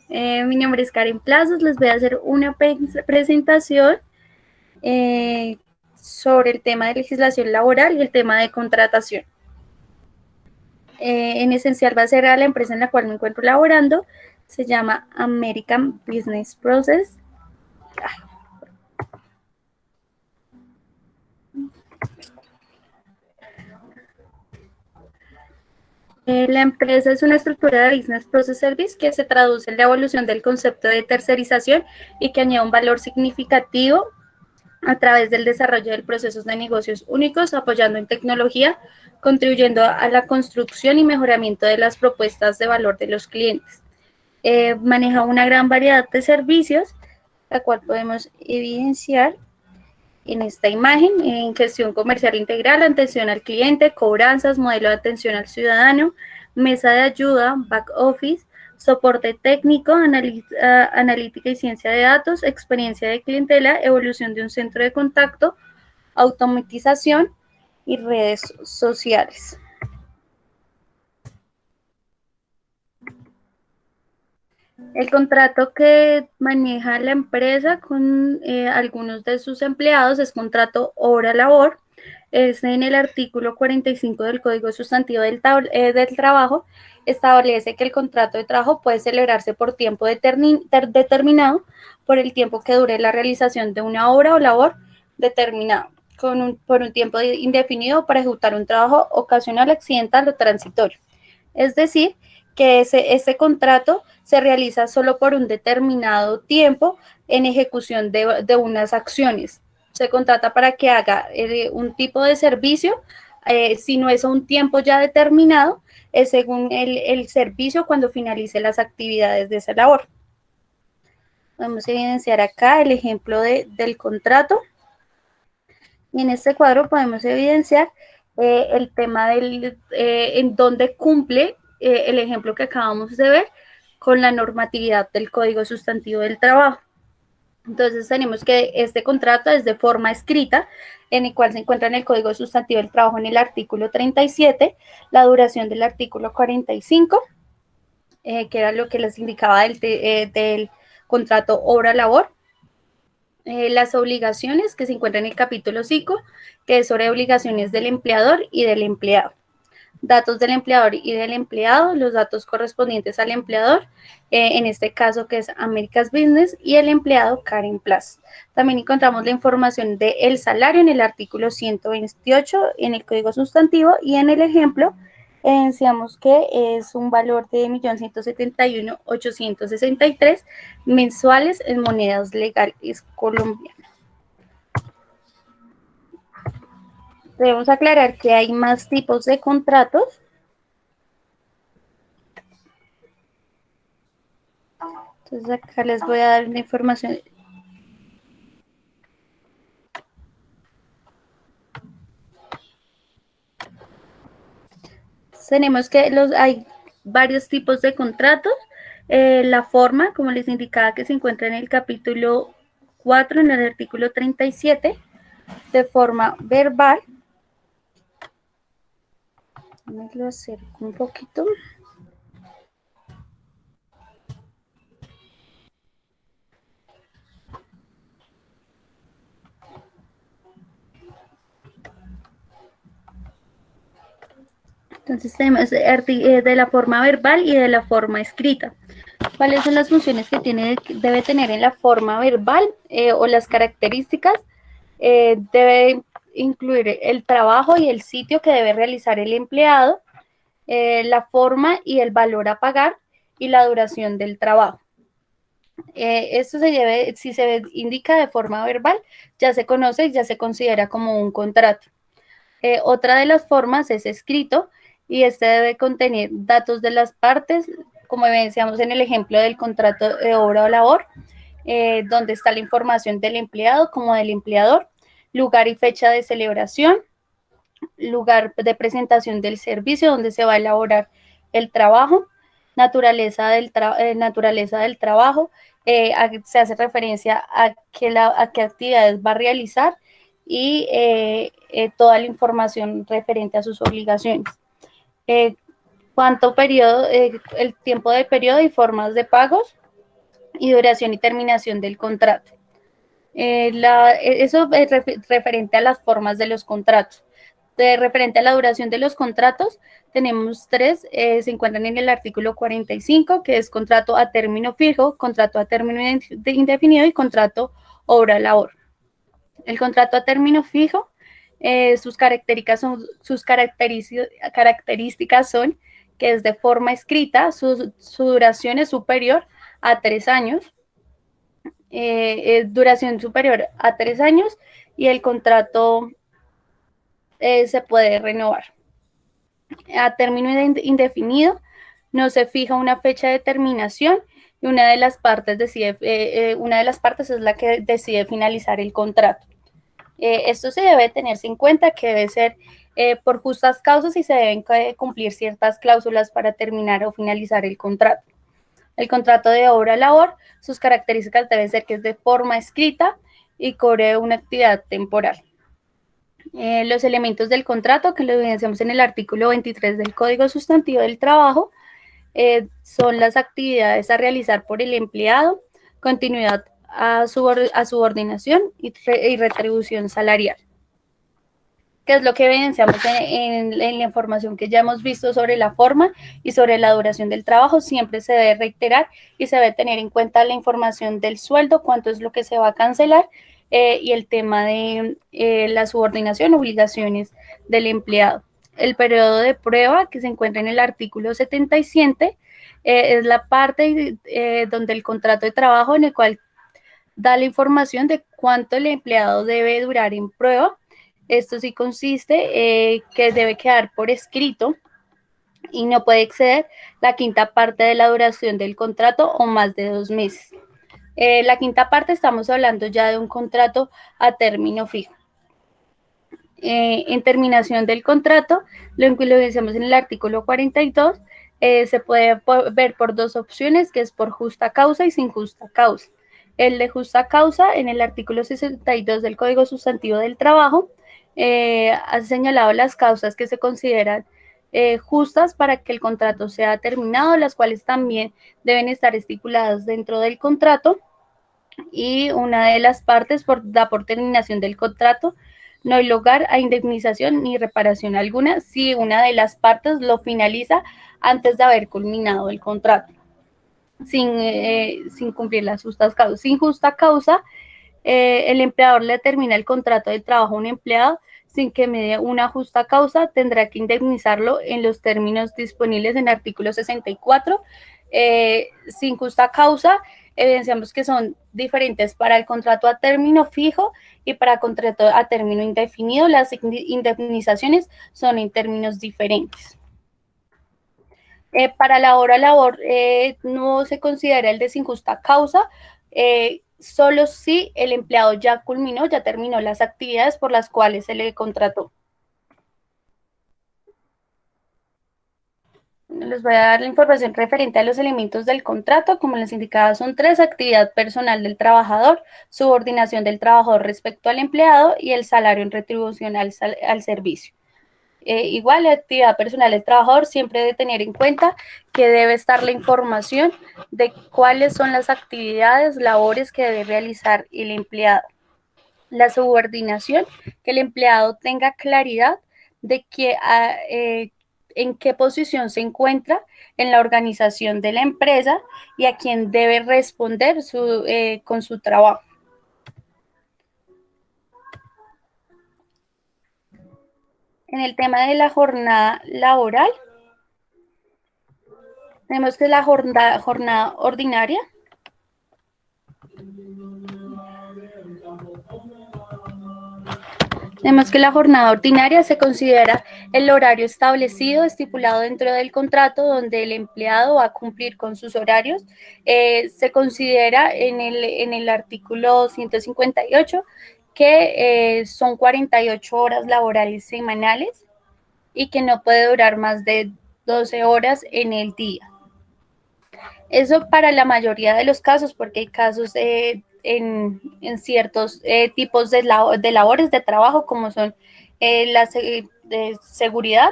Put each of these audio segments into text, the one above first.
Mi nombre es Karen Plazas, les voy a hacer una presentación sobre el tema de legislación laboral y el tema de contratación. En esencial va a ser a la empresa en la cual me encuentro laborando, se llama American Business Process. La empresa es una estructura de Business Process Service que se traduce en la evolución del concepto de tercerización y que añade un valor significativo a través del desarrollo de procesos de negocios únicos, apoyando en tecnología, contribuyendo a la construcción y mejoramiento de las propuestas de valor de los clientes. Maneja una gran variedad de servicios, la cual podemos evidenciar en esta imagen, en gestión comercial integral, atención al cliente, cobranzas, modelo de atención al ciudadano, mesa de ayuda, back office, soporte técnico, analítica y ciencia de datos, experiencia de clientela, evolución de un centro de contacto, automatización y redes sociales. El contrato que maneja la empresa con algunos de sus empleados es contrato obra-labor. Es en el artículo 45 del Código Sustantivo del Trabajo. Establece que el contrato de trabajo puede celebrarse por tiempo determinado por el tiempo que dure la realización de una obra o labor determinado, por un tiempo indefinido para ejecutar un trabajo ocasional, accidental o transitorio. Es decir, que ese contrato se realiza solo por un determinado tiempo en ejecución de unas acciones. Se contrata para que haga un tipo de servicio, si no es a un tiempo ya determinado, es según el servicio cuando finalice las actividades de esa labor. Vamos a evidenciar acá el ejemplo del contrato. Y en este cuadro podemos evidenciar el tema en donde cumple el ejemplo que acabamos de ver con la normatividad del Código Sustantivo del Trabajo. Entonces tenemos que este contrato es de forma escrita, en el cual se encuentra en el Código Sustantivo del Trabajo en el artículo 37, la duración del artículo 45, que era lo que les indicaba del contrato obra-labor. Las obligaciones que se encuentran en el capítulo 5, que es sobre obligaciones del empleador y del empleado. Datos del empleador y del empleado, los datos correspondientes al empleador, en este caso que es America's Business, y el empleado Karen Plus. También encontramos la información del salario en el artículo 128 en el Código Sustantivo y en el ejemplo evidenciamos que es un valor de 1.171.863 mensuales en monedas legales colombianas. Debemos aclarar que hay más tipos de contratos. Entonces acá les voy a dar una información. Tenemos que hay varios tipos de contratos. La forma, como les indicaba, que se encuentra en el capítulo 4, en el artículo 37, de forma verbal. Me lo acerco un poquito. Entonces tenemos de la forma verbal y de la forma escrita. ¿Cuáles son las funciones que debe tener en la forma verbal o las características? Debe incluir el trabajo y el sitio que debe realizar el empleado, la forma y el valor a pagar y la duración del trabajo. Esto si se indica de forma verbal, ya se conoce y ya se considera como un contrato. Otra de las formas es escrito y este debe contener datos de las partes, como evidenciamos en el ejemplo del contrato de obra o labor, donde está la información del empleado como del empleador, lugar y fecha de celebración, lugar de presentación del servicio donde se va a elaborar el trabajo, naturaleza del trabajo, se hace referencia a qué actividades va a realizar y toda la información referente a sus obligaciones. Cuánto periodo, el tiempo de periodo y formas de pagos, y duración y terminación del contrato. Eso es referente a las formas de los contratos. Referente a la duración de los contratos, tenemos tres, se encuentran en el artículo 45, que es contrato a término fijo, contrato a término indefinido y contrato obra-labor. El contrato a término fijo, sus características son que es de forma escrita, su duración es superior a 3 años, duración superior a 3 años y el contrato se puede renovar. A término indefinido, no se fija una fecha de terminación y una de las partes es la que decide finalizar el contrato. Esto se debe tenerse en cuenta que debe ser por justas causas y se deben cumplir ciertas cláusulas para terminar o finalizar el contrato. El contrato de obra-labor, sus características deben ser que es de forma escrita y cobre una actividad temporal. Los elementos del contrato, que lo evidenciamos en el artículo 23 del Código Sustantivo del Trabajo, son las actividades a realizar por el empleado, continuidad a subordinación y retribución salarial. ¿Qué es lo que evidenciamos en la información que ya hemos visto sobre la forma y sobre la duración del trabajo? Siempre se debe reiterar y se debe tener en cuenta la información del sueldo, cuánto es lo que se va a cancelar y el tema de la subordinación, obligaciones del empleado. El periodo de prueba que se encuentra en el artículo 77 es la parte donde el contrato de trabajo en el cual da la información de cuánto el empleado debe durar en prueba. Esto sí consiste que debe quedar por escrito y no puede exceder la quinta parte de la duración del contrato o más de 2 meses. La quinta parte estamos hablando ya de un contrato a término fijo. En terminación del contrato, lo decimos en el artículo 42, se puede ver por dos opciones, que es por justa causa y sin justa causa. El de justa causa, en el artículo 62 del Código Sustantivo del Trabajo, ha señalado las causas que se consideran justas para que el contrato sea terminado, las cuales también deben estar estipuladas dentro del contrato, y una de las partes da por terminación del contrato no hay lugar a indemnización ni reparación alguna si una de las partes lo finaliza antes de haber culminado el contrato, sin cumplir las justas causas. Sin justa causa, el empleador le termina el contrato de trabajo a un empleado sin que medie una justa causa, tendrá que indemnizarlo en los términos disponibles en el artículo 64. Sin justa causa, evidenciamos que son diferentes para el contrato a término fijo y para contrato a término indefinido. Las indemnizaciones son en términos diferentes. Para la hora labor no se considera el de sin justa causa, solo si el empleado ya culminó, ya terminó las actividades por las cuales se le contrató. Les voy a dar la información referente a los elementos del contrato. Como les indicaba, son 3: actividad personal del trabajador, subordinación del trabajador respecto al empleado y el salario en retribución al servicio. Igual, la actividad personal del trabajador siempre debe tener en cuenta que debe estar la información de cuáles son las actividades, labores que debe realizar el empleado. La subordinación, que el empleado tenga claridad de que en qué posición se encuentra en la organización de la empresa y a quién debe responder con su trabajo. En el tema de la jornada laboral, tenemos que la jornada ordinaria Tenemos que la jornada ordinaria se considera el horario establecido, estipulado dentro del contrato, donde el empleado va a cumplir con sus horarios. Se considera en el artículo 158 que son 48 horas laborales semanales y que no puede durar más de 12 horas en el día. Eso para la mayoría de los casos, porque hay casos en ciertos tipos de labores de trabajo, como son la de seguridad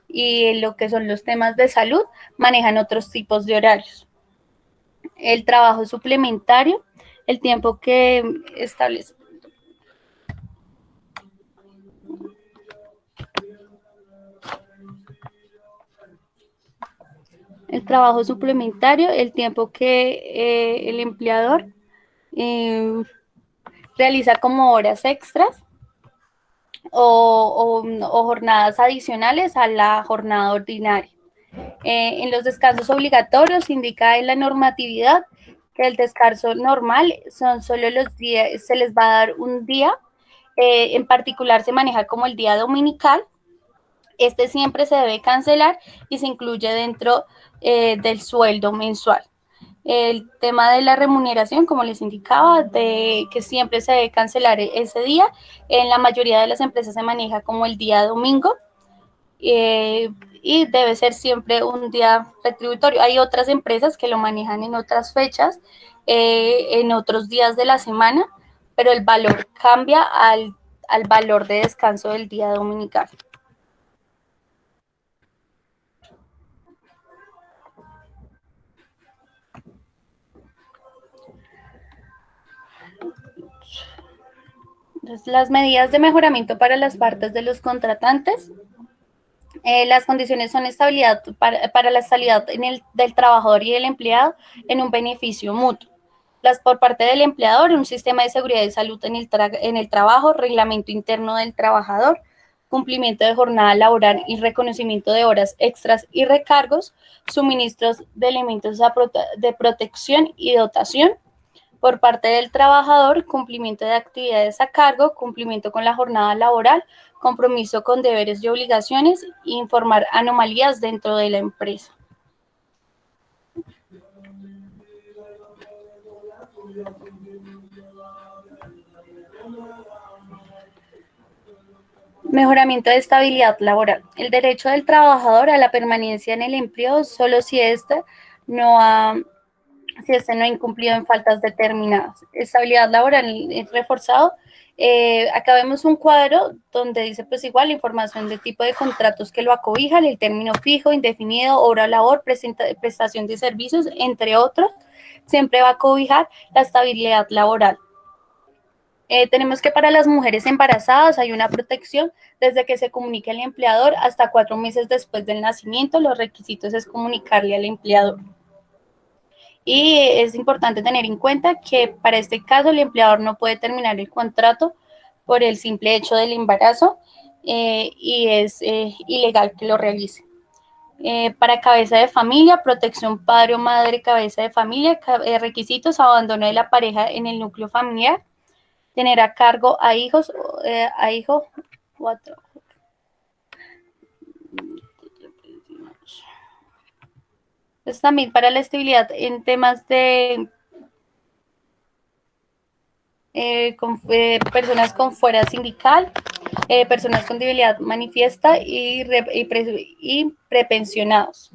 y lo que son los temas de salud, manejan otros tipos de horarios. El trabajo suplementario, el tiempo que establece. El trabajo suplementario, el tiempo que el empleador eh, realiza como horas extras o jornadas adicionales a la jornada ordinaria. En los descansos obligatorios indica en la normatividad que el descanso normal son solo los días, se les va a dar un día, en particular se maneja como el día dominical. Este siempre se debe cancelar y se incluye dentro del sueldo mensual. El tema de la remuneración, como les indicaba, de que siempre se debe cancelar ese día. En la mayoría de las empresas se maneja como el día domingo, eh, y debe ser siempre un día retributorio. Hay otras empresas que lo manejan en otras fechas, en otros días de la semana, pero el valor cambia al valor de descanso del día dominical. Entonces, las medidas de mejoramiento para las partes de los contratantes. Las condiciones son estabilidad para la estabilidad del trabajador y del empleado en un beneficio mutuo. Las por parte del empleador, un sistema de seguridad y salud en el trabajo, reglamento interno del trabajador, cumplimiento de jornada laboral y reconocimiento de horas extras y recargos, suministros de elementos de protección y dotación. Por parte del trabajador, cumplimiento de actividades a cargo, cumplimiento con la jornada laboral, compromiso con deberes y obligaciones, e informar anomalías dentro de la empresa. Mejoramiento de estabilidad laboral. El derecho del trabajador a la permanencia en el empleo solo si éste no ha si este no ha incumplido en faltas determinadas. Estabilidad laboral es reforzado. Acá vemos un cuadro donde dice pues igual información de tipo de contratos que lo acobijan, el término fijo, indefinido, hora labor, prestación de servicios, entre otros. Siempre va a cobijar la estabilidad laboral. Tenemos que para las mujeres embarazadas hay una protección desde que se comunique al empleador hasta 4 meses después del nacimiento. Los requisitos es comunicarle al empleador. Y es importante tener en cuenta que para este caso el empleador no puede terminar el contrato por el simple hecho del embarazo, y es ilegal que lo realice. Para cabeza de familia, protección padre o madre, cabeza de familia, requisitos, abandono de la pareja en el núcleo familiar, tener a cargo a hijos, a hijo, cuatro. Pues también para la estabilidad en temas de personas con fuera sindical, personas con debilidad manifiesta y prepensionados.